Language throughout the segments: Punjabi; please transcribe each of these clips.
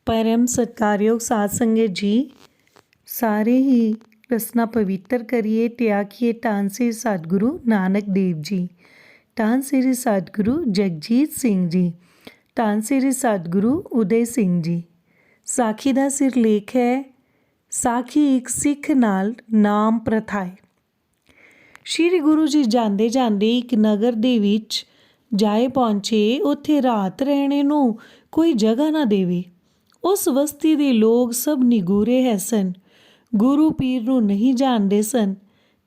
परम सत्कारयोग साध संगत जी, सारे ही रसना पवित्र करिए ते आखिए धन श्री सतगुरु नानक देव जी, धन श्री सतगुरु जगजीत सिंह जी, धन श्री सतगुरु उदय सिंह जी। साखी का सिरलेख है साखी एक सिख नाल नाम प्रथाए। श्री गुरु जी जाते जाते एक नगर दे विच जाए पहुँचे, उत्थे रात रहने नूं कोई जगह ना देवे। उस बस्ती दे लोग सब निगूरे है सन, गुरु पीर नूं नहीं जानते सन।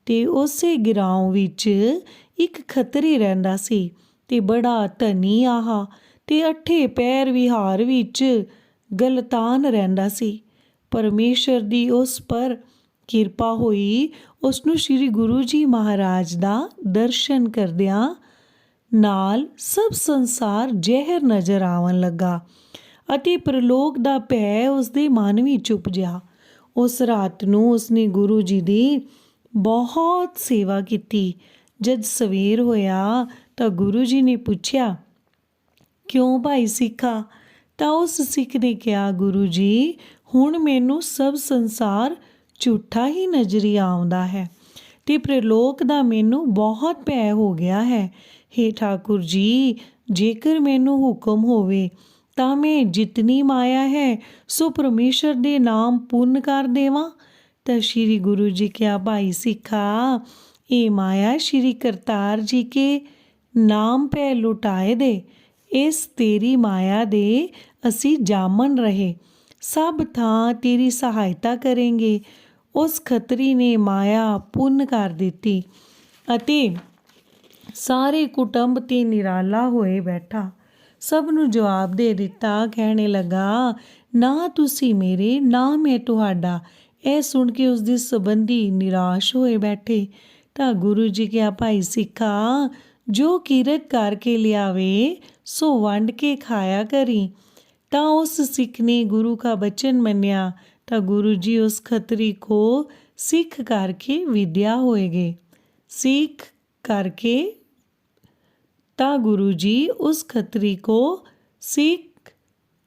ते उसे गिरांव विच एक खतरी रहिंदा सी ते बड़ा धनी आहा ते अठे पैर विहार विच गलतान रहिंदा सी। परमेश्वर दी उस पर किरपा होई, उसनूं श्री गुरु जी महाराज दा दर्शन करदियां नाल सब संसार जहर नज़र आवन लगा ਅਤੇ ਪ੍ਰਲੋਕ ਦਾ ਭੈ ਉਸਦੇ ਮਨ ਵਿੱਚ ਉਪਜਿਆ। ਉਸ ਰਾਤ ਨੂੰ ਉਸਨੇ ਗੁਰੂ ਜੀ ਦੀ ਬਹੁਤ ਸੇਵਾ ਕੀਤੀ। ਜਦ ਸਵੇਰ ਹੋਇਆ ਤਾਂ ਗੁਰੂ ਜੀ ਨੇ ਪੁੱਛਿਆ, ਕਿਉਂ ਭਾਈ ਸਿੱਖਾ? ਤਾਂ ਉਸ ਸਿੱਖ ਨੇ ਕਿਹਾ, ਗੁਰੂ ਜੀ, ਹੁਣ ਮੈਨੂੰ ਸਭ ਸੰਸਾਰ ਝੂਠਾ ਹੀ ਨਜ਼ਰੀ ਆਉਂਦਾ ਹੈ ਤੇ ਪ੍ਰਲੋਕ ਦਾ ਮੈਨੂੰ ਬਹੁਤ ਭੈ ਹੋ ਗਿਆ ਹੈ। ਹੇ ਠਾਕੁਰ ਜੀ, ਜੇਕਰ ਮੈਨੂੰ ਹੁਕਮ ਹੋਵੇ ਤਾਂ ਮੈਂ ਜਿਤਨੀ ਮਾਇਆ ਹੈ ਸੋ ਪਰਮੇਸ਼ਰ ਦੇ ਨਾਮ ਪੁੰਨ ਕਰ ਦੇਵਾਂ। ਤਾਂ ਸ਼੍ਰੀ ਗੁਰੂ ਜੀ ਕਿਹਾ, ਭਾਈ ਸਿੱਖਾ, ਇਹ ਮਾਇਆ ਸ਼੍ਰੀ ਕਰਤਾਰ ਜੀ ਕੇ ਨਾਮ ਪੈ ਲੁਟਾਏ ਦੇ, ਇਸ ਤੇਰੀ ਮਾਇਆ ਦੇ ਅਸੀਂ ਜਾਮਨ ਰਹੇ, ਸਭ ਥਾਂ ਤੇਰੀ ਸਹਾਇਤਾ ਕਰਾਂਗੇ। ਉਸ ਖੱਤਰੀ ਨੇ ਮਾਇਆ ਪੁੰਨ ਕਰ ਦਿੱਤੀ ਅਤੇ ਸਾਰੇ ਕੁਟੁੰਬ ਤੇ ਨਿਰਾਲਾ ਹੋਏ ਬੈਠਾ। ਸਭ ਨੂੰ ਜਵਾਬ ਦੇ ਦਿੱਤਾ। ਕਹਿਣੇ ਲੱਗਾ, ਨਾ ਤੁਸੀਂ ਮੇਰੇ, ਨਾ ਮੈਂ ਤੁਹਾਡਾ। ਇਹ ਸੁਣ ਕੇ ਉਸ ਦੇ ਸੰਬੰਧੀ ਨਿਰਾਸ਼ ਹੋਏ ਬੈਠੇ। ਤਾਂ ਗੁਰੂ ਜੀ ਕਿਹਾ, ਭਾਈ ਸਿੱਖਾ, ਜੋ ਕਿਰਤ ਕਰਕੇ ਲਿਆਵੇ ਸੋ ਵੰਡ ਕੇ ਖਾਇਆ ਕਰੀ। ਤਾਂ ਉਸ ਸਿੱਖ ਨੇ ਗੁਰੂ ਕਾ ਬਚਨ ਮੰਨਿਆ। ਤਾਂ ਗੁਰੂ ਜੀ ਉਸ ਖੱਤਰੀ ਕੋ ਸਿੱਖ ਕਰਕੇ ਵਿਦਿਆ ਹੋਏਗੇ। ਸਿੱਖ ਕਰਕੇ ਤਾਂ ਗੁਰੂ ਜੀ ਉਸ ਖੱਤਰੀ ਕੋ ਸਿੱਖ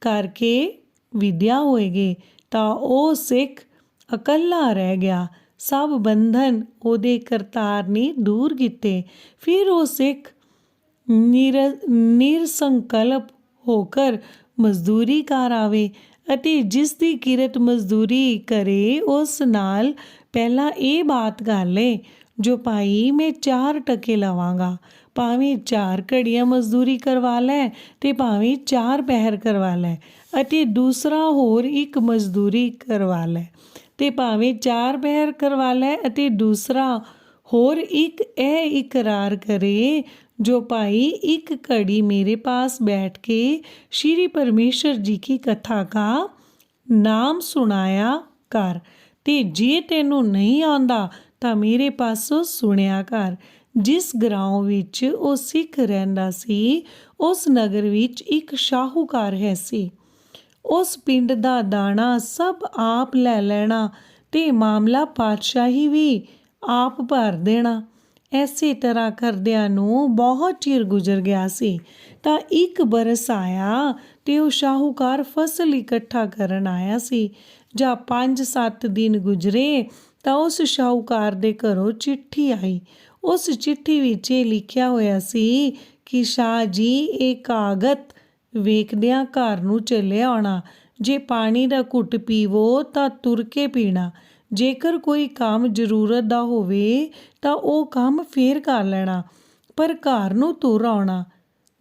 ਕਰਕੇ ਵਿਦਿਆ ਹੋਏਗੇ। ਤਾਂ ਉਹ ਸਿੱਖ ਇਕੱਲਾ ਰਹਿ ਗਿਆ। ਸਭ ਬੰਧਨ ਉਹਦੇ ਕਰਤਾਰ ਨੇ ਦੂਰ ਕੀਤੇ। ਫਿਰ ਉਹ ਸਿੱਖ ਨਿਰਸੰਕਲਪ ਹੋकर ਮਜ਼ਦੂਰੀ ਕਰ ਆਵੇ ਅਤੇ ਜਿਸ ਦੀ ਕਿਰਤ ਮਜ਼ਦੂਰੀ ਕਰੇ ਉਸ ਨਾਲ ਪਹਿਲਾਂ ਇਹ ਬਾਤ ਕਰ ਲਏ, ਜੋ ਭਾਈ ਮੈਂ 4 ਟਕੇ ਲਵਾਂਗਾ, ਭਾਵੇਂ 4 ਘੜੀਆਂ ਮਜ਼ਦੂਰੀ ਕਰਵਾ ਲੈ ਤੇ ਭਾਵੇਂ 4 ਪਹਿਰ ਕਰਵਾ ਲੈ, ਅਤੇ ਦੂਸਰਾ ਹੋਰ ਇੱਕ ਮਜ਼ਦੂਰੀ ਕਰਵਾ ਲੈ ਤੇ ਭਾਵੇਂ 4 ਪਹਿਰ ਕਰਵਾ ਲੈ ਅਤੇ ਦੂਸਰਾ ਹੋਰ ਇੱਕ ਇਹ ਇਕਰਾਰ ਕਰੇ, जो भाई एक घड़ी मेरे पास बैठ के श्री परमेश्वर जी की कथा का नाम सुनाया कर, ते जे तैनू नहीं आंदा तां मेरे पासों सुनिया कर। जिस ग्रां विच ओ सिख रहिंदा सी, उस नगर विच एक शाहूकार है सी। उस पिंड दा दाना सब आप लै लैना ते मामला पातशाही भी आप भर देना। ਇਸੇ ਤਰ੍ਹਾਂ ਕਰਦਿਆਂ ਨੂੰ ਬਹੁਤ ਚਿਰ ਗੁਜ਼ਰ ਗਿਆ ਸੀ। ਤਾਂ ਇੱਕ ਬਰਸ ਆਇਆ ਤੇ ਉਹ ਸ਼ਾਹੂਕਾਰ ਫਸਲ ਇਕੱਠਾ ਕਰਨ ਆਇਆ ਸੀ। ਜਾਂ 5-7 ਦਿਨ ਗੁਜ਼ਰੇ ਤਾਂ ਉਸ ਸ਼ਾਹੂਕਾਰ ਦੇ ਘਰੋਂ ਚਿੱਠੀ ਆਈ। ਉਸ ਚਿੱਠੀ ਵਿੱਚ ਇਹ ਲਿਖਿਆ ਹੋਇਆ ਸੀ ਕਿ ਸ਼ਾਹ ਜੀ, ਇਹ ਕਾਗਜ਼ ਵੇਖਦਿਆਂ ਘਰ ਨੂੰ ਚੱਲੇ ਆਉਣਾ। ਜੇ ਪਾਣੀ ਦਾ ਘੁੱਟ ਪੀਵੋ ਤਾਂ ਤੁਰ ਕੇ ਪੀਣਾ। ਜੇਕਰ ਕੋਈ ਕੰਮ ਜ਼ਰੂਰਤ ਦਾ ਹੋਵੇ ਤਾਂ ਉਹ ਕੰਮ ਫੇਰ ਕਰ ਲੈਣਾ, ਪਰ ਘਰ ਨੂੰ ਤੁਰ ਆਉਣਾ,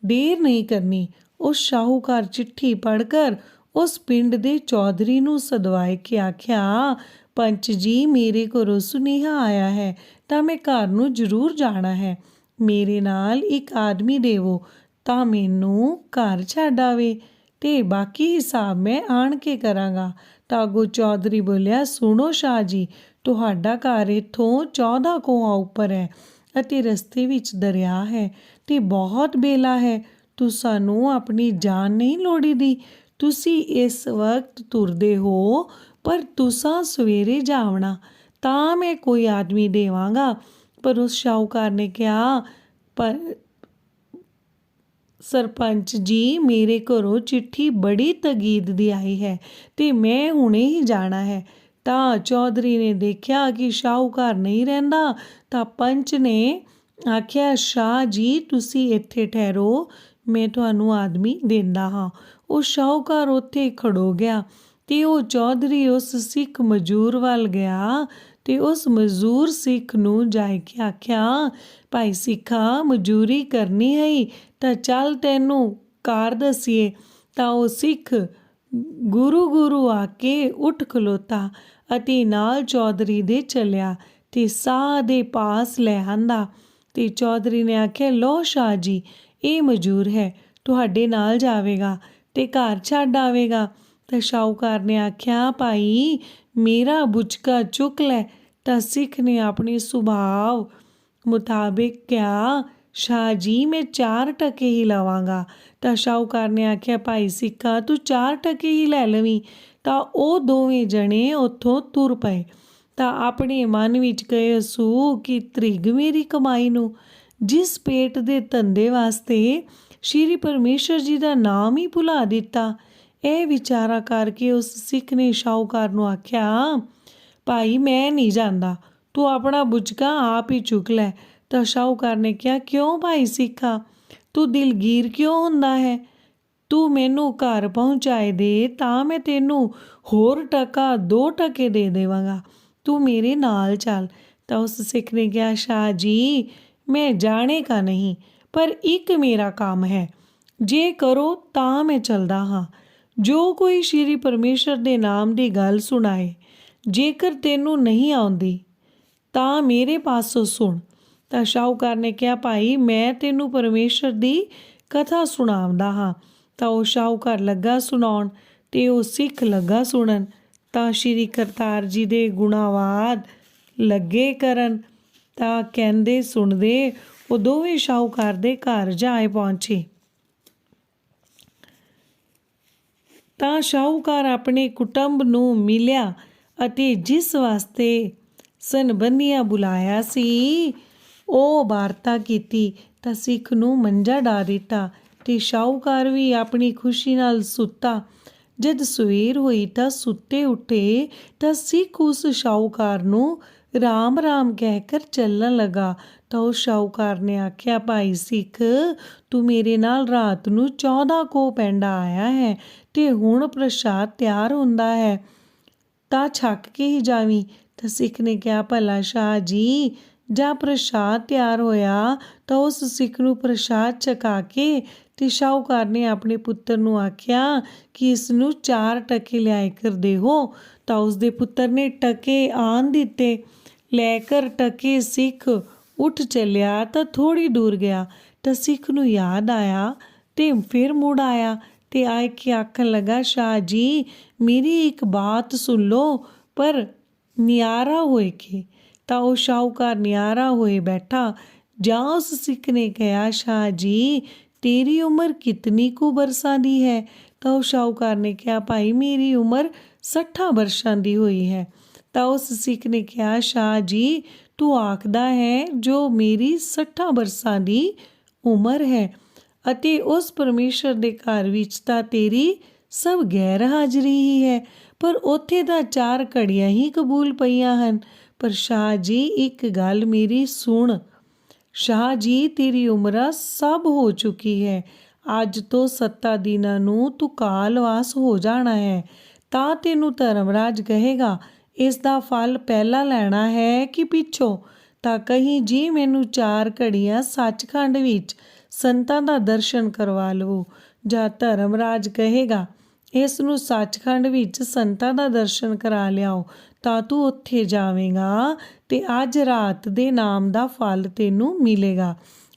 ਦੇਰ ਨਹੀਂ ਕਰਨੀ। ਉਸ ਸ਼ਾਹੂਕਾਰ ਚਿੱਠੀ ਪੜ੍ਹ ਕਰ ਉਸ ਪਿੰਡ ਦੇ ਚੌਧਰੀ ਨੂੰ ਸਦਵਾਏ ਕੇ ਆਖਿਆ, ਪੰਚ ਜੀ, ਮੇਰੇ ਘਰੋਂ ਸੁਨੇਹਾ ਆਇਆ ਹੈ ਤਾਂ ਮੈਂ ਘਰ ਨੂੰ ਜ਼ਰੂਰ ਜਾਣਾ ਹੈ। ਮੇਰੇ ਨਾਲ ਇੱਕ ਆਦਮੀ ਦੇਵੋ ਤਾਂ ਮੈਨੂੰ ਘਰ ਛੱਡ ਆਵੇ ਤੇ ਬਾਕੀ ਹਿਸਾਬ ਮੈਂ ਆਣ ਕੇ ਕਰਾਂਗਾ। ਤਾਂ ਅੱਗੋਂ ਚੌਧਰੀ ਬੋਲਿਆ, ਸੁਣੋ ਸ਼ਾਹ ਜੀ, ਤੁਹਾਡਾ ਘਰ ਇੱਥੋਂ 14 ਕੋਹਾਂ ਉੱਪਰ ਹੈ ਅਤੇ ਰਸਤੇ ਵਿੱਚ ਦਰਿਆ ਹੈ ਤੇ ਬਹੁਤ ਬੇਲਾ ਹੈ। ਤੁਹਾਨੂੰ ਆਪਣੀ ਜਾਨ ਨਹੀਂ ਲੋੜੀਦੀ। ਤੁਸੀਂ ਇਸ ਵਕਤ ਤੁਰਦੇ ਹੋ, ਪਰ ਤੁਸਾਂ ਸਵੇਰੇ ਜਾਵਣਾ ਤਾਂ ਮੈਂ ਕੋਈ ਆਦਮੀ ਦੇਵਾਂਗਾ। ਪਰ ਉਸ ਸ਼ਾਹੂਕਾਰ ਨੇ ਕਿਹਾ, ਪਰ ਸਰਪੰਚ ਜੀ, ਮੇਰੇ ਘਰੋਂ ਚਿੱਠੀ ਬੜੀ ਤਗੀਦ ਦੀ ਆਈ ਹੈ ਤੇ ਮੈਂ ਹੁਣੇ ਹੀ ਜਾਣਾ ਹੈ। ਤਾਂ ਚੌਧਰੀ ਨੇ ਦੇਖਿਆ ਕਿ ਸ਼ਾਹੂਕਾਰ ਨਹੀਂ ਰਹਿੰਦਾ, ਤਾਂ ਪੰਚ ਨੇ ਆਖਿਆ, ਸ਼ਾਹ ਜੀ ਤੁਸੀਂ ਇੱਥੇ ਠਹਿਰੋ, ਮੈਂ ਤੁਹਾਨੂੰ ਆਦਮੀ ਦਿੰਦਾ ਹਾਂ। ਉਹ ਸ਼ਾਹੂਕਾਰ ਉੱਥੇ ਖੜੋ ਗਿਆ ਤੇ ਉਹ ਚੌਧਰੀ ਉਸ ਸਿੱਖ ਮਜ਼ਦੂਰ ਵੱਲ ਗਿਆ ਤੇ ਉਸ ਮਜ਼ਦੂਰ ਸਿੱਖ ਨੂੰ ਜਾ ਕੇ ਆਖਿਆ, ਭਾਈ ਸਿੱਖਾ, ਮਜ਼ਦੂਰੀ ਕਰਨੀ ਹੈ ਤਾਂ ਚੱਲ ਤੈਨੂੰ ਕਾਰ ਦਸੀਏ। ਤਾਂ ਉਹ ਸਿੱਖ ਗੁਰੂ ਗੁਰੂ ਆ ਕੇ ਉੱਠ ਖਲੋਤਾ ਅਤੇ ਨਾਲ ਚੌਧਰੀ ਦੇ ਚੱਲਿਆ ਤੇ ਸਾਹ ਦੇ ਪਾਸ ਲੈ ਆਂਦਾ। ਤੇ ਚੌਧਰੀ ਨੇ ਆਖਿਆ, ਲਓ ਸ਼ਾਹ ਜੀ, ਇਹ ਮਜ਼ਦੂਰ ਹੈ, ਤੁਹਾਡੇ ਨਾਲ ਜਾਵੇਗਾ ਤੇ ਘਰ ਛੱਡ ਆਵੇਗਾ। ਤਾਂ ਸ਼ਾਹੂਕਾਰ ਨੇ ਆਖਿਆ, ਭਾਈ ਮੇਰਾ ਬੁਚਕਾ ਚੁੱਕ ਲੈ। ਤਾਂ ਸਿੱਖ ਨੇ ਆਪਣੀ ਸੁਭਾਅ ਮੁਤਾਬਿਕ ਕਿਹਾ, ਸ਼ਾਹ ਜੀ ਮੈਂ 4 ਟਕੇ ਹੀ ਲਵਾਂਗਾ। ਤਾਂ ਸ਼ਾਹੂਕਾਰ ਨੇ ਆਖਿਆ, ਭਾਈ ਸਿੱਖਾ ਤੂੰ 4 ਟਕੇ ਹੀ ਲੈ ਲਵੀਂ। ਤਾਂ ਉਹ ਦੋਵੇਂ ਜਣੇ ਉੱਥੋਂ ਤੁਰ ਪਏ। ਤਾਂ ਆਪਣੇ ਮਨ ਵਿੱਚ ਕਹੇ ਸੂ ਕਿ ਤ੍ਰਿਗ ਮੇਰੀ ਕਮਾਈ ਨੂੰ, ਜਿਸ ਪੇਟ ਦੇ ਧੰਦੇ ਵਾਸਤੇ ਸ਼੍ਰੀ ਪਰਮੇਸ਼ਰ ਜੀ ਦਾ ਨਾਮ ਹੀ ਭੁਲਾ ਦਿੱਤਾ। ਇਹ ਵਿਚਾਰਾ ਕਰਕੇ ਉਸ ਸਿੱਖ ਨੇ ਸ਼ਾਹੂਕਾਰ ਨੂੰ ਆਖਿਆ, ਭਾਈ ਮੈਂ ਨਹੀਂ ਜਾਂਦਾ, ਤੂੰ ਆਪਣਾ ਬੁਚਕਾ ਆਪ ਹੀ ਚੁੱਕ ਲੈ। ਤਾਂ ਸ਼ਾਹੂਕਾਰ ਨੇ ਕਿਹਾ, ਕਿਉਂ ਭਾਈ ਸਿੱਖਾ, ਤੂੰ ਦਿਲਗੀਰ ਕਿਉਂ ਹੁੰਦਾ ਹੈ? ਤੂੰ ਮੈਨੂੰ ਘਰ ਪਹੁੰਚਾਏ ਦੇ ਤਾਂ ਮੈਂ ਤੈਨੂੰ ਹੋਰ ਟਕਾ 2 ਟਕੇ ਦੇ ਦੇਵਾਂਗਾ, ਤੂੰ ਮੇਰੇ ਨਾਲ ਚੱਲ। ਤਾਂ ਉਸ ਸਿੱਖ ਨੇ ਕਿਹਾ, ਸ਼ਾਹ ਜੀ ਮੈਂ ਜਾਣੇ ਕਾ ਨਹੀਂ, ਪਰ ਇੱਕ ਮੇਰਾ ਕੰਮ ਹੈ, ਜੇ ਕਰੋ ਤਾਂ ਮੈਂ ਚੱਲਦਾ ਹਾਂ। ਜੋ ਕੋਈ ਸ਼੍ਰੀ ਪਰਮੇਸ਼ਰ ਦੇ ਨਾਮ ਦੀ ਗੱਲ ਸੁਣਾਏ, ਜੇਕਰ ਤੈਨੂੰ ਨਹੀਂ ਆਉਂਦੀ ਤਾਂ ਮੇਰੇ ਪਾਸੋਂ ਸੁਣ। ਤਾਂ ਸ਼ਾਹੂਕਾਰ ਨੇ ਕਿਹਾ, ਭਾਈ ਮੈਂ ਤੈਨੂੰ ਪਰਮੇਸ਼ਰ ਦੀ ਕਥਾ ਸੁਣਾਉਂਦਾ ਹਾਂ। ਤਾਂ ਉਹ ਸ਼ਾਹੂਕਾਰ ਲੱਗਾ ਸੁਣਾਉਣ ਤੇ ਉਹ ਸਿੱਖ ਲੱਗਾ ਸੁਣਨ। ਤਾਂ ਸ਼੍ਰੀ ਕਰਤਾਰ ਜੀ ਦੇ ਗੁਣਾਵਾਦ ਲੱਗੇ ਕਰਨ। ਤਾਂ ਕਹਿੰਦੇ ਸੁਣਦੇ ਉਹ ਦੋਵੇਂ ਸ਼ਾਹੂਕਾਰ ਦੇ ਘਰ ਜਾ ਪਹੁੰਚੇ। ਤਾਂ ਸ਼ਾਹੂਕਾਰ ਆਪਣੇ ਕੁਟੁੰਬ ਨੂੰ ਮਿਲਿਆ ਅਤੇ ਜਿਸ ਵਾਸਤੇ ਸੰਬੰਧੀਆਂ ਬੁਲਾਇਆ ਸੀ ਉਹ ਵਾਰਤਾ ਕੀਤੀ। ਤਾਂ ਸਿੱਖ ਨੂੰ ਮੰਜਾ ਢਾ ਦਿੱਤਾ ਤੇ ਸ਼ਾਹੂਕਾਰ ਵੀ ਆਪਣੀ ਖੁਸ਼ੀ ਨਾਲ ਸੁੱਤਾ। ਜਦ ਸਵੇਰ ਹੋਈ ਤਾਂ ਸੁੱਤੇ ਉੱਠੇ ਤਾਂ ਸਿੱਖ ਉਸ ਸ਼ਾਹੂਕਾਰ ਨੂੰ ਰਾਮ ਰਾਮ ਕਹਿ ਕਰ ਚੱਲਣ ਲੱਗਾ। ਤਾਂ ਉਸ ਸ਼ਾਹੂਕਾਰ ਨੇ ਆਖਿਆ, ਭਾਈ ਸਿੱਖ ਤੂੰ ਮੇਰੇ ਨਾਲ ਰਾਤ ਨੂੰ 14 ਕੋਹ ਪੈਂਡਾ ਆਇਆ ਹੈ ਤੇ ਹੁਣ ਪ੍ਰਸ਼ਾਦ ਤਿਆਰ ਹੁੰਦਾ ਹੈ, ਤਾਂ ਛੱਕ ਕੇ ਹੀ ਜਾਵੀਂ। ਤਾਂ ਸਿੱਖ ਨੇ ਕਿਹਾ, ਭਲਾ ਸ਼ਾਹ ਜੀ, ਜਾਂ ਪ੍ਰਸ਼ਾਦ ਤਿਆਰ ਹੋਇਆ ਤਾਂ ਉਸ ਸਿੱਖ ਨੂੰ ਪ੍ਰਸ਼ਾਦ ਛਕਾ ਕੇ ਤੇ ਸ਼ਾਹੂਕਾਰ ਨੇ ਆਪਣੇ ਪੁੱਤਰ ਨੂੰ ਆਖਿਆ ਕਿ ਇਸ ਨੂੰ 4 ਟਕੇ ਲਿਆਏ ਕਰ ਦੇਹੋ। ਤਾਂ ਉਸਦੇ ਪੁੱਤਰ ਨੇ ਟਕੇ ਆਣ ਦਿੱਤੇ। ਲੈ ਕਰ ਟਕੇ ਸਿੱਖ ਉੱਠ ਚੱਲਿਆ ਤਾਂ ਥੋੜ੍ਹੀ ਦੂਰ ਗਿਆ ਤਾਂ ਸਿੱਖ ਨੂੰ ਯਾਦ ਆਇਆ ਤੇ ਫਿਰ ਮੁੜ ਆਇਆ ਤੇ ਆ ਕੇ ਆਖਣ ਲੱਗਾ, ਸ਼ਾਹ ਜੀ ਮੇਰੀ ਇੱਕ ਬਾਤ ਸੁਣ ਲਓ, ਪਰ ਨਿਆਰਾ ਹੋਏ ਕੇ। ਤਾਂ ਉਹ ਸ਼ਾਹੂਕਾਰ ਨਿਆਰਾ ਹੋਏ ਬੈਠਾ। ਜਾਂ ਉਸ ਸਿੱਖ ਨੇ ਕਿਹਾ, ਸ਼ਾਹ ਜੀ ਤੇਰੀ ਉਮਰ ਕਿਤਨੀ ਕੁ ਬਰਸਾਂ ਦੀ ਹੈ? ਤਾਂ ਉਹ ਸ਼ਾਹੂਕਾਰ ਨੇ ਕਿਹਾ, ਭਾਈ ਮੇਰੀ ਉਮਰ 60 ਬਰਸਾਂ ਦੀ ਹੋਈ ਹੈ। ਤਾਂ ਉਸ ਸਿੱਖ ਨੇ ਕਿਹਾ, ਸ਼ਾਹ ਜੀ ਤੂੰ ਆਖਦਾ ਹੈ ਜੋ ਮੇਰੀ 60 ਬਰਸਾਂ ਦੀ ਉਮਰ ਹੈ ਅਤੇ ਉਸ ਪਰਮੇਸ਼ਰ ਦੇ ਘਰ ਵਿੱਚ ਤਾਂ ਤੇਰੀ ਸਭ ਗੈਰ ਹਾਜ਼ਰੀ ਹੀ ਹੈ, ਪਰ ਉੱਥੇ ਤਾਂ 4 ਘੜੀਆਂ ਹੀ ਕਬੂਲ ਪਈਆਂ ਹਨ। ਪਰ ਸ਼ਾਹ ਜੀ ਇੱਕ ਗੱਲ ਮੇਰੀ ਸੁਣ, ਸ਼ਾਹ ਜੀ ਤੇਰੀ ਉਮਰ ਸਭ ਹੋ ਚੁੱਕੀ ਹੈ, ਅੱਜ ਤੋਂ 7 ਦਿਨਾਂ ਨੂੰ ਤੂੰ ਕਾਲਵਾਸ ਹੋ ਜਾਣਾ ਹੈ। ਤਾਂ ਤੈਨੂੰ ਧਰਮਰਾਜ ਕਹੇਗਾ, ਇਸ ਦਾ ਫਲ ਪਹਿਲਾਂ ਲੈਣਾ ਹੈ ਕਿ ਪਿੱਛੋਂ? ਤਾਂ ਕਹੀਂ ਜੀ ਮੈਨੂੰ 4 ਘੜੀਆਂ ਸੱਚਖੰਡ ਵਿੱਚ ਸੰਤਾਂ ਦਾ ਦਰਸ਼ਨ ਕਰਵਾ ਲਵੋ। ਜਾਂ ਧਰਮਰਾਜ ਕਹੇਗਾ, ਇਸ ਨੂੰ ਸੱਚਖੰਡ ਵਿੱਚ ਸੰਤਾਂ ਦਾ ਦਰਸ਼ਨ ਕਰਾ ਲਿਆਓ, ਤਾਂ ਤੂੰ ਉੱਥੇ ਜਾਵੇਂਗਾ ਤੇ ਅੱਜ ਰਾਤ ਦੇ ਨਾਮ ਦਾ ਫਲ ਤੈਨੂੰ ਮਿਲੇਗਾ।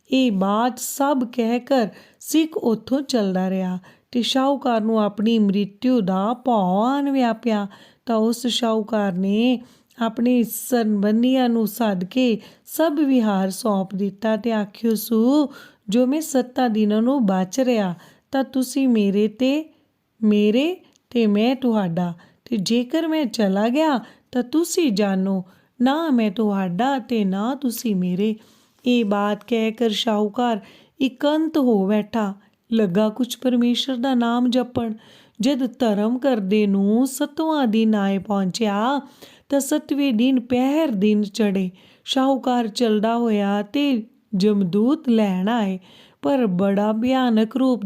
ਇਹ ਬਾਤ ਸਭ ਕਹਿ ਕਰ ਸਿੱਖ ਉੱਥੋਂ ਚੱਲਦਾ ਰਿਹਾ ਤੇ ਸ਼ਾਹੂਕਾਰ ਨੂੰ ਆਪਣੀ ਮ੍ਰਿਤਿੂ ਦਾ ਭਉ ਆਣ ਵਿਆਪਿਆ। ਤਾਂ ਉਸ ਸ਼ਾਹੂਕਾਰ ਨੇ ਆਪਣੇ ਸੰਬੰਧੀਆਂ ਨੂੰ ਸੱਦ ਕੇ ਸਭ ਵਿਹਾਰ ਸੌਂਪ ਦਿੱਤਾ ਤੇ ਆਖਿਓ ਸੂ, ਜੋ ਮੈਂ 7 ਦਿਨਾਂ ਨੂੰ ਬਚ ਰਿਹਾ ਤਾਂ ਤੁਸੀਂ ਮੇਰੇ ਤੇ ਮੈਂ ਤੁਹਾਡਾ, ਤੇ ਜੇਕਰ ਮੈਂ ਚਲਾ ਗਿਆ ਤਾਂ ਤੁਸੀਂ ਜਾਣੋ, ਨਾ ਮੈਂ ਤੁਹਾਡਾ ਤੇ ਨਾ ਤੁਸੀਂ ਮੇਰੇ। ਇਹ ਬਾਤ ਕਹਿ ਕਰ ਸ਼ਾਹੂਕਾਰ ਇਕੰਤ ਹੋ ਬੈਠਾ। ਲੱਗਾ ਕੁਛ ਪਰਮੇਸ਼ਰ ਦਾ ਨਾਮ ਜਪਣ। ਜਦ ਧਰਮ ਕਰਦੇ ਨੂੰ 7ਵਾਂ ਦਿਨ ਆਏ ਪਹੁੰਚਿਆ ਤਾਂ 7ਵੇਂ ਦਿਨ ਪਹਿਰ ਦਿਨ ਚੜ੍ਹੇ। ਸ਼ਾਹੂਕਾਰ ਚੱਲਦਾ ਹੋਇਆ ਤੇ ਜਮਦੂਤ ਲੈਣ ਆਏ, ਪਰ ਬੜਾ ਭਿਆਨਕ ਰੂਪ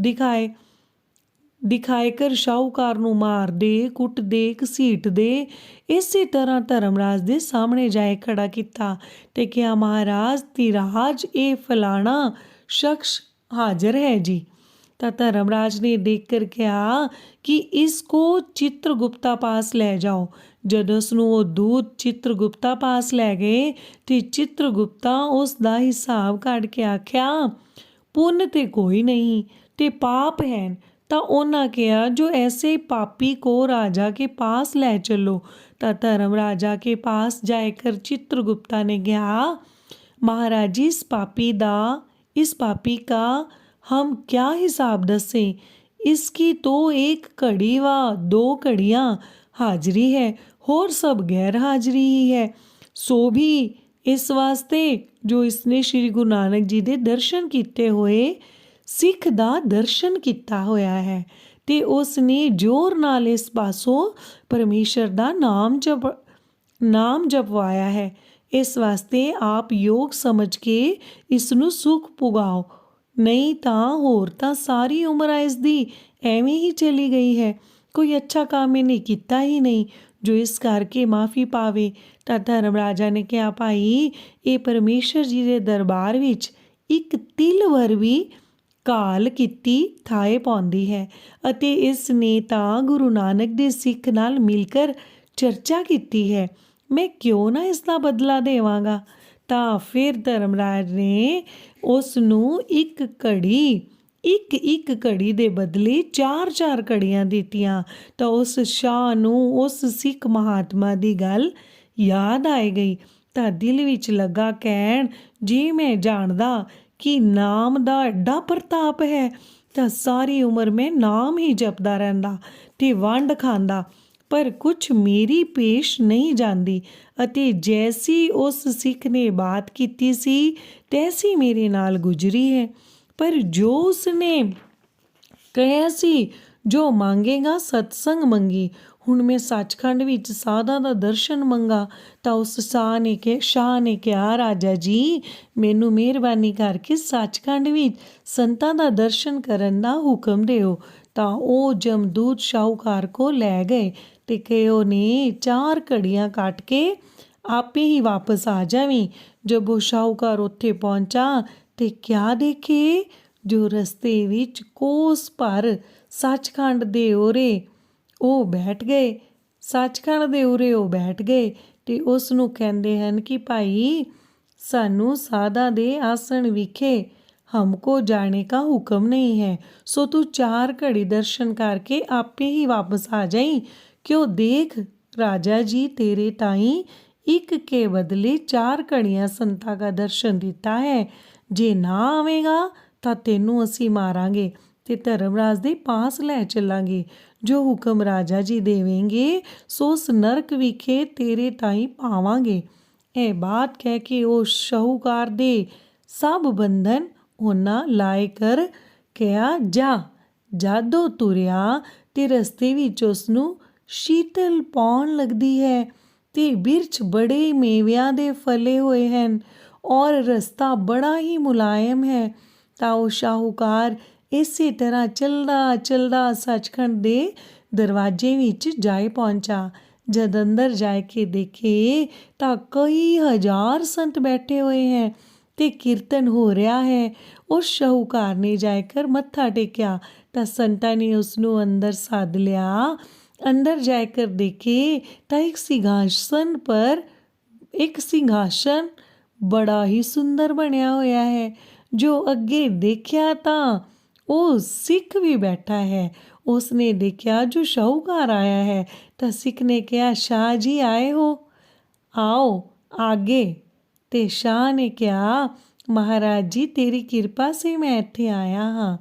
ਦਿਖਾਏ ਕਰ ਸ਼ਾਹੂਕਾਰ ਨੂੰ ਮਾਰਦੇ, ਕੁੱਟਦੇ, ਘਸੀਟਦੇ। ਇਸੇ ਤਰ੍ਹਾਂ ਧਰਮਰਾਜ ਦੇ ਸਾਹਮਣੇ ਜਾਏ ਖੜਾ ਕੀਤਾ ਤੇ ਕਿਹਾ, ਮਹਾਰਾਜ ਧੀਰਾਜ, ਇਹ ਫਲਾਣਾ ਸ਼ਖਸ ਹਾਜ਼ਰ ਹੈ ਜੀ। ਤਾਂ ਧਰਮਰਾਜ ਨੇ ਦੇਖ ਕਰ ਕਿਹਾ ਕਿ ਇਸ ਕੋ ਚਿੱਤਰਗੁਪਤਾ ਪਾਸ ਲੈ ਜਾਓ। ਜਦ ਉਸ ਨੂੰ ਉਹ ਦੂਤ ਚਿੱਤਰਗੁਪਤਾ ਪਾਸ ਲੈ ਗਏ ਤੇ ਚਿੱਤਰਗੁਪਤਾ ਉਸ ਦਾ ਹਿਸਾਬ ਕੱਢ ਕੇ ਆਖਿਆ, ਪੁੰਨ ਤੇ ਕੋਈ ਨਹੀਂ ਤੇ ਪਾਪ ਹੈ। ਤਾਂ ਉਹਨਾਂ ਕਿਹਾ, ਜੋ ਐਸੇ ਪਾਪੀ को राजा के पास ਲੈ चलो। ਤਾਂ ਧਰਮ ਰਾਜਾ के पास जाकर चित्रगुप्ता ने कहा, महाराज जी, इस पापी का हम क्या हिसाब दसें? इसकी तो एक घड़ी व 2 घड़ियाँ हाजिरी है, होर सब गैर हाजिरी ही है। सो भी इस वास्ते जो इसने श्री गुरु नानक जी ਦੇ ਦਰਸ਼ਨ ਕੀਤੇ ਹੋਏ ਸਿੱਖ ਦਾ ਦਰਸ਼ਨ ਕੀਤਾ ਹੋਇਆ ਹੈ ਤੇ ਉਸ ਨੇ ਜ਼ੋਰ ਨਾਲ ਇਸ ਪਾਸੋਂ ਪਰਮੇਸ਼ਰ ਦਾ ਨਾਮ ਜਪਵਾਇਆ ਹੈ। ਇਸ ਵਾਸਤੇ ਆਪ ਯੋਗ ਸਮਝ ਕੇ ਇਸ ਨੂੰ ਸੁਖ ਪੁਗਾਓ, ਨਹੀਂ ਤਾਂ ਹੋਰ ਤਾਂ ਸਾਰੀ ਉਮਰ ਇਸ ਦੀ ਐਵੇਂ ਹੀ ਚਲੀ ਗਈ ਹੈ। ਕੋਈ ਅੱਛਾ ਕੰਮ ਇਹਨੇ ਕੀਤਾ ਹੀ ਨਹੀਂ ਜੋ ਇਸ ਕਰਕੇ ਮਾਫੀ ਪਾਵੇ। ਤਾਂ ਧਰਮ ਰਾਜਾ ਨੇ ਕਿਹਾ, ਭਾਈ, ਇਹ ਪਰਮੇਸ਼ਰ ਜੀ ਦੇ ਦਰਬਾਰ ਵਿੱਚ ਇੱਕ ਤਿਲ ਭਰ ਵੀ ਘਾਲ ਕੀਤੀ ਥਾਏ ਪਾਉਂਦੀ ਹੈ ਅਤੇ ਇਸ ਨੇ ਤਾਂ ਗੁਰੂ ਨਾਨਕ ਦੇ ਸਿੱਖ ਨਾਲ ਮਿਲ ਕਰ ਚਰਚਾ ਕੀਤੀ ਹੈ। ਮੈਂ ਕਿਉਂ ਨਾ ਇਸ ਦਾ ਬਦਲਾ ਦੇਵਾਂਗਾ। ਤਾਂ ਫਿਰ ਧਰਮਰਾਜ ਨੇ ਉਸ ਨੂੰ ਇੱਕ ਘੜੀ ਦੇ ਬਦਲੇ 4 ਘੜੀਆਂ ਦਿੱਤੀਆਂ। ਤਾਂ ਉਸ ਸ਼ਾਹ ਨੂੰ ਉਸ ਸਿੱਖ ਮਹਾਤਮਾ ਦੀ ਗੱਲ ਯਾਦ ਆਈ ਗਈ ਤਾਂ ਦਿਲ ਵਿੱਚ ਲੱਗਾ ਕਹਿਣ, ਜੇ ਮੈਂ ਜਾਣਦਾ ਕਿ ਨਾਮ ਦਾ ਐਡਾ ਪ੍ਰਤਾਪ ਹੈ ਤਾਂ ਸਾਰੀ ਉਮਰ ਮੈਂ ਨਾਮ ਹੀ ਜਪਦਾ ਰਹਿੰਦਾ ਤੇ ਵੰਡ ਖਾਂਦਾ, ਪਰ ਕੁਛ ਮੇਰੀ ਪੇਸ਼ ਨਹੀਂ ਜਾਂਦੀ ਅਤੇ ਜੈਸੀ ਉਸ ਸਿੱਖ ਨੇ ਬਾਤ ਕੀਤੀ ਸੀ ਤੈਸੀ ਮੇਰੇ ਨਾਲ ਗੁਜ਼ਰੀ ਹੈ। ਪਰ ਜੋ ਉਸਨੇ ਕਿਹਾ ਸੀ, ਜੋ ਮੰਗੇਗਾ ਸਤਸੰਗ ਮੰਗੀ। ਹੁਣ ਮੈਂ ਸੱਚਖੰਡ ਵਿੱਚ ਸਾਧਾਂ ਦਾ ਦਰਸ਼ਨ ਮੰਗਾ। ਤਾਂ ਉਸ ਸ਼ਾਹ ਨੇ ਕਿਹਾ, ਰਾਜਾ ਜੀ, ਮੈਨੂੰ ਮਿਹਰਬਾਨੀ ਕਰਕੇ ਸੱਚਖੰਡ ਵਿੱਚ ਸੰਤਾਂ ਦਾ ਦਰਸ਼ਨ ਕਰਨ ਦਾ ਹੁਕਮ ਦਿਓ। ਤਾਂ ਉਹ ਜਮਦੂਤ ਸ਼ਾਹੂਕਾਰ ਕੋ ਲੈ ਗਏ ਤੇ ਕਿਹੋ ਨੇ 4 ਘੜੀਆਂ ਕੱਟ ਕੇ ਆਪੇ ਹੀ ਵਾਪਸ ਆ ਜਾਵੀਂ। ਜਦ ਉਹ ਸ਼ਾਹੂਕਾਰ ਉੱਥੇ ਪਹੁੰਚਾ ਤੇ ਕਿਆ ਦੇਖੇ, ਜੋ ਰਸਤੇ ਵਿੱਚ ਕੋਸ ਭਰ ਸੱਚਖੰਡ ਦੇ ਉਰੇ ਉਹ ਬੈਠ ਗਏ ਤੇ ਉਸ ਨੂੰ ਕਹਿੰਦੇ ਹਨ ਕਿ ਭਾਈ, ਸਾਨੂੰ ਸਾਧਾਂ ਦੇ ਆਸਣ ਵਿਖੇ हमको जाने का हुक्म नहीं है, सो तू 4 घड़ी दर्शन करके आपे ही वापस आ जाई। क्यों देख राजा जी, तेरे ताई एक के बदले 4 घड़ियाँ संतां का दर्शन दिता है। जे ना आवेगा ਤਾਂ ਤੈਨੂੰ ਅਸੀਂ ਮਾਰਾਂਗੇ ਤੇ ਧਰਮਰਾਜ ਦੇ ਪਾਸ ਲੈ ਚੱਲਾਂਗੇ। ਜੋ ਹੁਕਮ ਰਾਜਾ ਜੀ ਦੇਵੇਂਗੇ ਸੋ ਉਸ ਨਰਕ ਵਿਖੇ ਤੇਰੇ ਤਾਈਂ ਪਾਵਾਂਗੇ। ਇਹ ਬਾਤ ਕਹਿ ਕੇ ਉਹ ਸ਼ਾਹੂਕਾਰ ਦੇ ਸਭ ਬੰਧਨ ਉਹਨਾਂ ਲਾਏ ਕਰ ਕਿਹਾ, ਜਾ। ਜਦ ਉਹ ਤੁਰਿਆ ਤੇ ਰਸਤੇ ਵਿੱਚ ਉਸ ਨੂੰ ਸ਼ੀਤਲ ਪਾਉਣ ਲੱਗਦੀ ਹੈ ਤੇ ਬਿਰਛ ਬੜੇ ਮੇਵਿਆਂ ਦੇ ਫਲੇ ਹੋਏ ਹਨ ਔਰ ਰਸਤਾ ਬੜਾ ਹੀ ਮੁਲਾਇਮ ਹੈ। ਤਾਂ ਉਹ ਸ਼ਾਹੂਕਾਰ ਇਸੇ ਤਰ੍ਹਾਂ ਚੱਲਦਾ ਸੱਚਖੰਡ ਦੇ ਦਰਵਾਜ਼ੇ ਵਿੱਚ ਜਾਏ ਪਹੁੰਚਾ। ਜਦ ਅੰਦਰ ਜਾ ਕੇ ਦੇਖੇ ਤਾਂ ਕਈ ਹਜ਼ਾਰ ਸੰਤ ਬੈਠੇ ਹੋਏ ਹੈ ਤੇ ਕੀਰਤਨ ਹੋ ਰਿਹਾ ਹੈ। ਉਸ ਸ਼ਾਹੂਕਾਰ ਨੇ ਜਾ ਕਰ ਮੱਥਾ ਟੇਕਿਆ ਤਾਂ ਸੰਤਾਂ ਨੇ ਉਸ ਨੂੰ ਅੰਦਰ ਸੱਦ ਲਿਆ। ਅੰਦਰ ਜਾ ਕਰ ਦੇਖੇ ਤਾਂ ਇੱਕ ਸਿੰਘਾਸਨ ਬੜਾ ਹੀ ਸੁੰਦਰ ਬਣਿਆ ਹੋਇਆ ਹੈ। ਜੋ ਅੱਗੇ ਦੇਖਿਆ ਤਾਂ ਉਹ ਸਿੱਖ ਵੀ ਬੈਠਾ ਹੈ। ਉਸ ਨੇ ਦੇਖਿਆ ਜੋ ਸ਼ਾਹੂਕਾਰ ਆਇਆ ਹੈ ਤਾਂ ਸਿੱਖ ਨੇ ਕਿਹਾ, ਸ਼ਾਹ ਜੀ ਆਏ ਹੋ, ਆਓ ਆਗੇ। ਤੇ ਸ਼ਾਹ ਨੇ ਕਿਹਾ, ਮਹਾਰਾਜ ਜੀ, ਤੇਰੀ ਕਿਰਪਾ ਸੇ ਮੈਂ ਇੱਥੇ ਆਇਆ ਹਾਂ,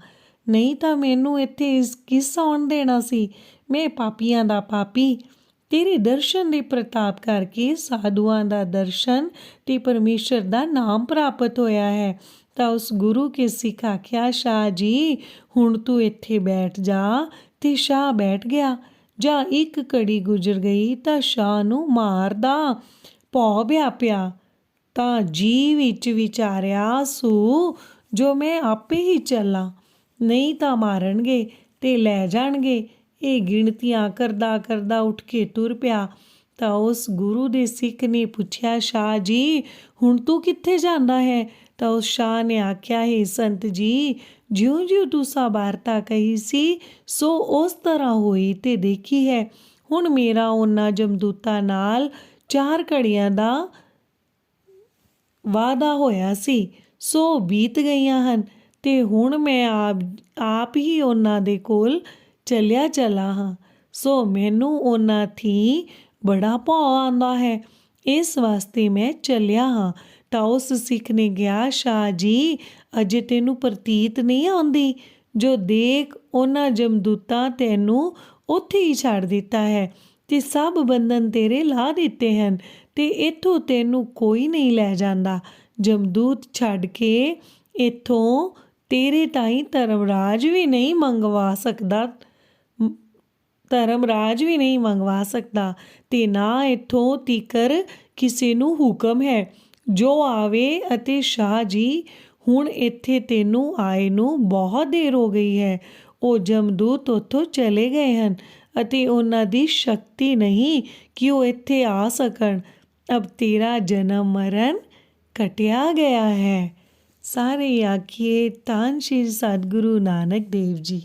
ਨਹੀਂ ਤਾਂ ਮੈਨੂੰ ਇੱਥੇ ਕਿਸ ਆਉਣ ਦੇਣਾ ਸੀ। ਮੈਂ ਪਾਪੀਆਂ ਦਾ ਪਾਪੀ, ਤੇਰੇ ਦਰਸ਼ਨ ਦੇ ਪ੍ਰਤਾਪ ਕਰਕੇ ਸਾਧੂਆਂ ਦਾ ਦਰਸ਼ਨ ਤੇ ਪਰਮੇਸ਼ਰ ਦਾ ਨਾਮ ਪ੍ਰਾਪਤ ਹੋਇਆ ਹੈ ਤਾਂ ਉਸ ਗੁਰੂ ਕੇ ਸਿੱਖ ਆਖਿਆ, ਸ਼ਾਹ ਜੀ ਹੁਣ ਤੂੰ ਇੱਥੇ ਬੈਠ ਜਾ। ਤੇ ਸ਼ਾਹ ਬੈਠ ਗਿਆ। ਜਾਂ ਇੱਕ ਘੜੀ ਗੁਜ਼ਰ ਗਈ ਤਾਂ ਸ਼ਾਹ ਨੂੰ ਮਾਰਦਾ ਭੌ ਵਿਆਪਿਆ। ਤਾਂ ਜੀ ਵਿੱਚ ਵਿਚਾਰਿਆ, ਸੂ ਜੋ ਮੈਂ ਆਪੇ ਹੀ ਚੱਲਾਂ, ਨਹੀਂ ਤਾਂ ਮਾਰਨਗੇ ਤੇ ਲੈ ਜਾਣਗੇ। ਇਹ ਗਿਣਤੀਆਂ ਕਰਦਾ ਕਰਦਾ ਉੱਠ ਕੇ ਤੁਰ ਪਿਆ। ਤਾਂ ਉਸ ਗੁਰੂ ਦੇ ਸਿੱਖ ਨੇ ਪੁੱਛਿਆ, ਸ਼ਾਹ ਜੀ ਹੁਣ ਤੂੰ ਕਿੱਥੇ ਜਾਂਦਾ ਹੈ? ਤਾਂ ਉਸ ਸ਼ਾਹ ਨੇ ਆਖਿਆ, ਹੈ ਸੰਤ ਜੀ ਜਿਉਂ ਜਿਉਂ ਤੁਸੀਂ ਵਾਰਤਾ ਕਹੀ ਸੀ ਸੋ ਉਸ ਤਰ੍ਹਾਂ ਹੋਈ ਤੇ ਦੇਖੀ ਹੈ। ਹੁਣ ਮੇਰਾ ਉਹਨਾਂ ਜਮਦੂਤਾਂ ਨਾਲ 4 ਘੜੀਆਂ ਦਾ ਵਾਅਦਾ ਹੋਇਆ ਸੀ, ਸੋ ਬੀਤ ਗਈਆਂ ਹਨ ਤੇ ਹੁਣ ਮੈਂ ਆਪ ਹੀ ਉਹਨਾਂ ਦੇ ਕੋਲ ਚੱਲਾ ਹਾਂ। ਸੋ ਮੈਨੂੰ ਉਹਨਾਂ ਥੀ ਬੜਾ ਭੌ ਆਉਂਦਾ ਹੈ, ਇਸ ਵਾਸਤੇ ਮੈਂ ਚੱਲਿਆ ਹਾਂ। ਤਾਂ ਉਸ ਸਿੱਖ ਨੇ ਕਿਹਾ, ਸ਼ਾਹ ਜੀ ਅਜੇ ਤੈਨੂੰ ਪ੍ਰਤੀਤ ਨਹੀਂ ਆਉਂਦੀ? ਜੋ ਦੇਖ ਉਹਨਾਂ ਜਮਦੂਤਾਂ ਤੈਨੂੰ ਉੱਥੇ ਹੀ ਛੱਡ ਦਿੱਤਾ ਹੈ ਤੇ ਸਭ ਬੰਧਨ ਤੇਰੇ ਲਾ ਦਿੱਤੇ ਹਨ ਤੇ ਇੱਥੋਂ ਤੈਨੂੰ ਕੋਈ ਨਹੀਂ ਲੈ ਜਾਂਦਾ। ਜਮਦੂਤ ਛੱਡ ਕੇ ਇੱਥੋਂ ਤੇਰੇ ਤਾਈਂ ਧਰਮਰਾਜ ਵੀ ਨਹੀਂ ਮੰਗਵਾ ਸਕਦਾ ਤੇ ਨਾ ਇੱਥੋਂ ਤੀਕਰ ਕਿਸੇ ਨੂੰ ਹੁਕਮ ਹੈ ਜੋ ਆਵੇ। ਅਤੇ ਸ਼ਾਹ ਜੀ ਹੁਣ ਇੱਥੇ ਤੈਨੂੰ ਆਏ ਨੂੰ ਬਹੁਤ ਦੇਰ ਹੋ ਗਈ ਹੈ। ਉਹ ਜਮਦੂਤ ਉੱਥੋਂ ਚਲੇ ਗਏ ਹਨ ਅਤੇ ਉਹਨਾਂ ਦੀ ਸ਼ਕਤੀ ਨਹੀਂ ਕਿ ਉਹ ਇੱਥੇ ਆ ਸਕਣ। ਅਬ ਤੇਰਾ ਜਨਮ ਮਰਨ ਕਟਿਆ ਗਿਆ ਹੈ। ਸਾਰੇ ਆਖੀਏ ਧੰਨ ਸ਼੍ਰੀ ਸਤਿਗੁਰੂ ਨਾਨਕ ਦੇਵ ਜੀ।